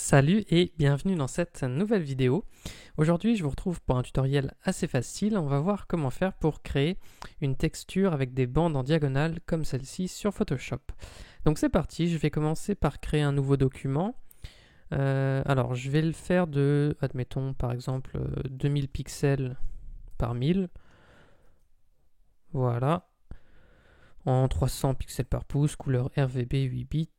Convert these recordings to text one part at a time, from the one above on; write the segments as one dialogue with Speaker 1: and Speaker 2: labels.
Speaker 1: Salut et bienvenue dans cette nouvelle vidéo. Aujourd'hui, je vous retrouve pour un tutoriel assez facile. On va voir comment faire pour créer une texture avec des bandes en diagonale comme celle-ci sur Photoshop. Donc c'est parti, je vais commencer par créer un nouveau document. Alors je vais le faire de, admettons par exemple 2000 pixels par 1000. Voilà. En 300 pixels par pouce, couleur RGB 8 bits,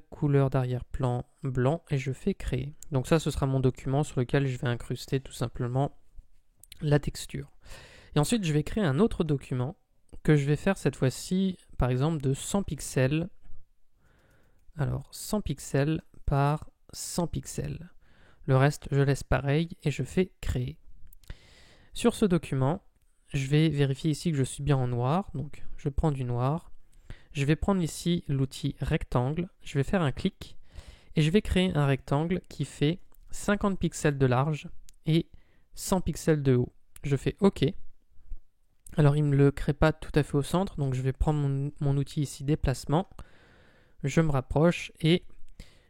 Speaker 1: couleur d'arrière-plan blanc, et je fais créer. Donc ça, ce sera mon document sur lequel je vais incruster tout simplement la texture. Et ensuite, je vais créer un autre document que je vais faire cette fois-ci, par exemple, de 100 pixels. Alors, 100 pixels par 100 pixels. Le reste, je laisse pareil et je fais créer. Sur ce document, je vais vérifier ici que je suis bien en noir. Donc, je prends du noir. Je vais prendre ici l'outil rectangle. Je vais faire un clic et je vais créer un rectangle qui fait 50 pixels de large et 100 pixels de haut. Je fais OK. Alors, il ne me le crée pas tout à fait au centre. Donc, je vais prendre mon outil ici déplacement. Je me rapproche et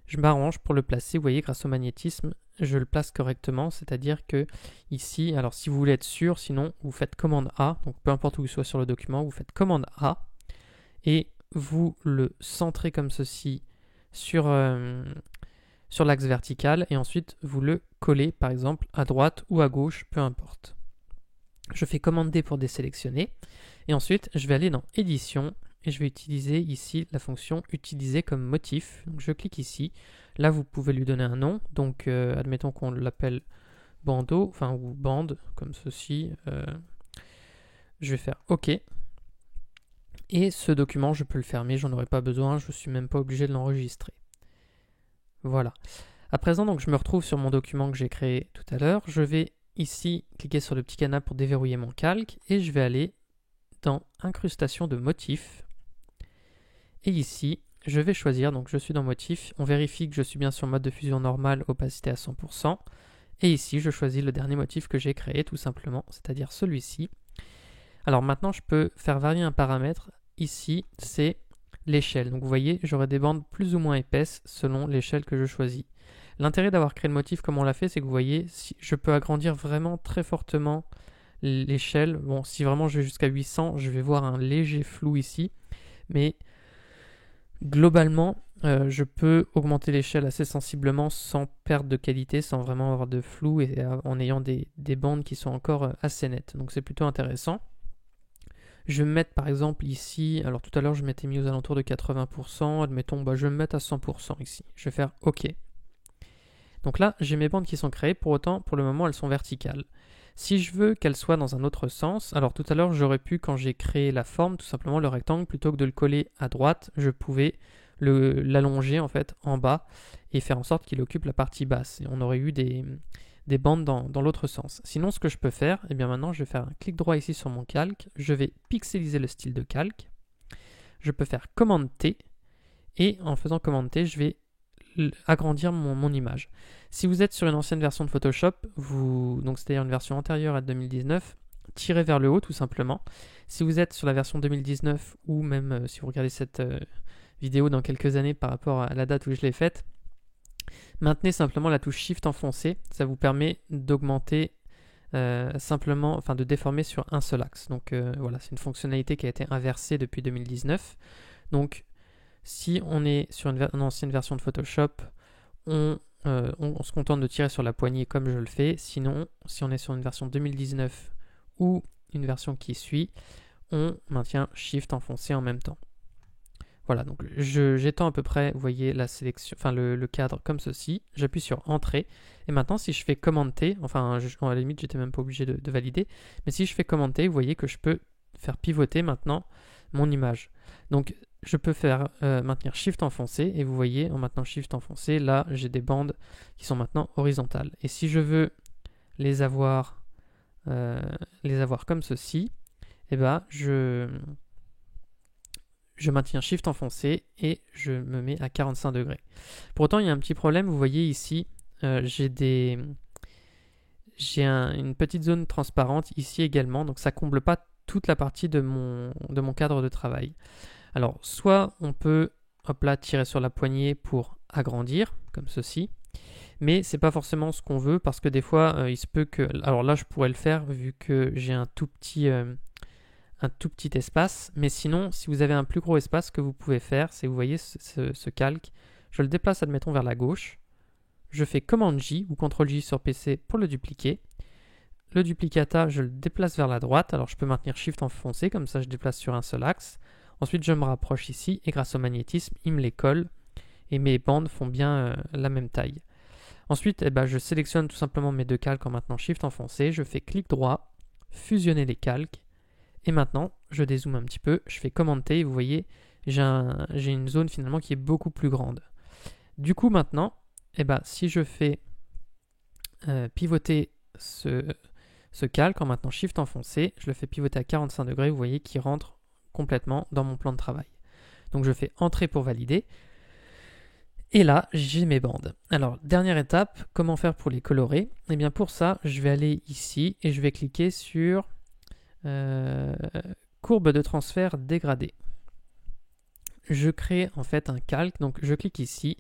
Speaker 1: je m'arrange pour le placer. Vous voyez, grâce au magnétisme, je le place correctement, c'est-à-dire que ici, alors si vous voulez être sûr, sinon vous faites commande A, donc peu importe où il soit sur le document, vous faites commande A et vous le centrez comme ceci sur l'axe vertical et ensuite vous le collez par exemple à droite ou à gauche, peu importe. Je fais commande D pour désélectionner et ensuite je vais aller dans édition et je vais utiliser ici la fonction utiliser comme motif. Donc je clique ici. Là, vous pouvez lui donner un nom. Donc, admettons qu'on l'appelle bandeau, enfin, ou bande, comme ceci. Je vais faire OK. Et ce document, je peux le fermer. J'en aurai pas besoin. Je ne suis même pas obligé de l'enregistrer. Voilà. À présent, donc, je me retrouve sur mon document que j'ai créé tout à l'heure. Je vais ici cliquer sur le petit canap pour déverrouiller mon calque. Et je vais aller dans incrustation de motifs. Et ici, je vais choisir, donc je suis dans motif, on vérifie que je suis bien sur mode de fusion normale, opacité à 100%, et ici je choisis le dernier motif que j'ai créé tout simplement, c'est-à-dire celui-ci. Alors maintenant je peux faire varier un paramètre, ici c'est l'échelle, donc vous voyez j'aurai des bandes plus ou moins épaisses selon l'échelle que je choisis. L'intérêt d'avoir créé le motif comme on l'a fait, c'est que vous voyez, si je peux agrandir vraiment très fortement l'échelle. Bon, si vraiment je vais jusqu'à 800, je vais voir un léger flou ici, mais globalement, je peux augmenter l'échelle assez sensiblement sans perdre de qualité, sans vraiment avoir de flou et en ayant des bandes qui sont encore assez nettes. Donc c'est plutôt intéressant. Je vais me mettre par exemple ici, alors tout à l'heure je m'étais mis aux alentours de 80%, admettons, je vais me mettre à 100% ici. Je vais faire OK. Donc là, j'ai mes bandes qui sont créées, pour autant, pour le moment, elles sont verticales. Si je veux qu'elles soient dans un autre sens, alors tout à l'heure, j'aurais pu, quand j'ai créé la forme, tout simplement le rectangle, plutôt que de le coller à droite, je pouvais l'allonger en fait en bas et faire en sorte qu'il occupe la partie basse. Et on aurait eu des bandes dans l'autre sens. Sinon, ce que je peux faire, et bien maintenant, je vais faire un clic droit ici sur mon calque, je vais pixeliser le style de calque, je peux faire commande T, et en faisant commande T, je vais agrandir mon image. Si vous êtes sur une ancienne version de Photoshop, donc c'est-à-dire une version antérieure à 2019, tirez vers le haut tout simplement. Si vous êtes sur la version 2019 ou même si vous regardez cette vidéo dans quelques années par rapport à la date où je l'ai faite, maintenez simplement la touche Shift enfoncée. Ça vous permet d'augmenter simplement, enfin de déformer sur un seul axe. Donc voilà, c'est une fonctionnalité qui a été inversée depuis 2019. Donc si on est sur une ancienne version de Photoshop, on se contente de tirer sur la poignée comme je le fais. Sinon, si on est sur une version 2019 ou une version qui suit, on maintient Shift enfoncé en même temps. Voilà, donc j'étends à peu près, vous voyez, la sélection, enfin le cadre comme ceci. J'appuie sur Entrée. Et maintenant, si je fais Commande T, enfin, à la limite, j'étais même pas obligé de valider. Mais si je fais Commande T, vous voyez que je peux faire pivoter maintenant mon image. Donc, je peux faire maintenir Shift enfoncé et vous voyez en maintenant Shift enfoncé, là j'ai des bandes qui sont maintenant horizontales. Et si je veux les avoir comme ceci, eh ben je maintiens Shift enfoncé et je me mets à 45 degrés. Pour autant, il y a un petit problème, vous voyez ici, j'ai une petite zone transparente ici également, donc ça comble pas toute la partie de mon cadre de travail. Alors, soit on peut, hop là, tirer sur la poignée pour agrandir, comme ceci. Mais c'est pas forcément ce qu'on veut parce que des fois, il se peut que... Alors là, je pourrais le faire vu que j'ai un tout petit espace. Mais sinon, si vous avez un plus gros espace, ce que vous pouvez faire, c'est, vous voyez ce calque, je le déplace, admettons, vers la gauche. Je fais Command J ou Ctrl J sur PC pour le dupliquer. Le duplicata, je le déplace vers la droite. Alors je peux maintenir Shift enfoncé, comme ça je déplace sur un seul axe. Ensuite, je me rapproche ici et grâce au magnétisme, il me les colle et mes bandes font bien la même taille. Ensuite, je sélectionne tout simplement mes deux calques en maintenant Shift enfoncé. Je fais clic droit, fusionner les calques. Et maintenant, je dézoome un petit peu, je fais Command T et vous voyez, j'ai une zone finalement qui est beaucoup plus grande. Du coup, maintenant, si je fais pivoter ce calque en maintenant Shift enfoncé, je le fais pivoter à 45 degrés, vous voyez qu'il rentre complètement dans mon plan de travail. Donc je fais Entrée pour valider. Et là, j'ai mes bandes. Alors, dernière étape, comment faire pour les colorer? Eh bien pour ça, je vais aller ici et je vais cliquer sur courbe de transfert dégradée. Je crée en fait un calque, donc je clique ici,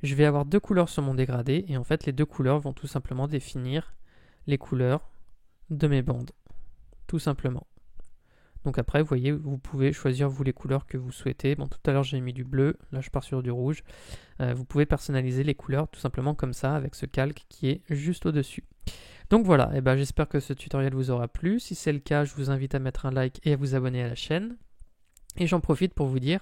Speaker 1: je vais avoir deux couleurs sur mon dégradé et en fait les deux couleurs vont tout simplement définir les couleurs de mes bandes, tout simplement. Donc après, vous voyez, vous pouvez choisir vous les couleurs que vous souhaitez. Bon, tout à l'heure j'ai mis du bleu, là je pars sur du rouge. Vous pouvez personnaliser les couleurs tout simplement comme ça avec ce calque qui est juste au-dessus. Donc voilà, j'espère que ce tutoriel vous aura plu. Si c'est le cas, je vous invite à mettre un like et à vous abonner à la chaîne. Et j'en profite pour vous dire,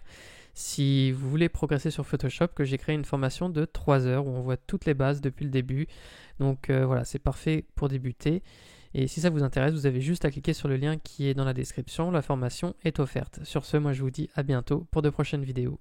Speaker 1: si vous voulez progresser sur Photoshop, que j'ai créé une formation de 3 heures où on voit toutes les bases depuis le début. Donc voilà, c'est parfait pour débuter. Et si ça vous intéresse, vous avez juste à cliquer sur le lien qui est dans la description. La formation est offerte. Sur ce, moi je vous dis à bientôt pour de prochaines vidéos.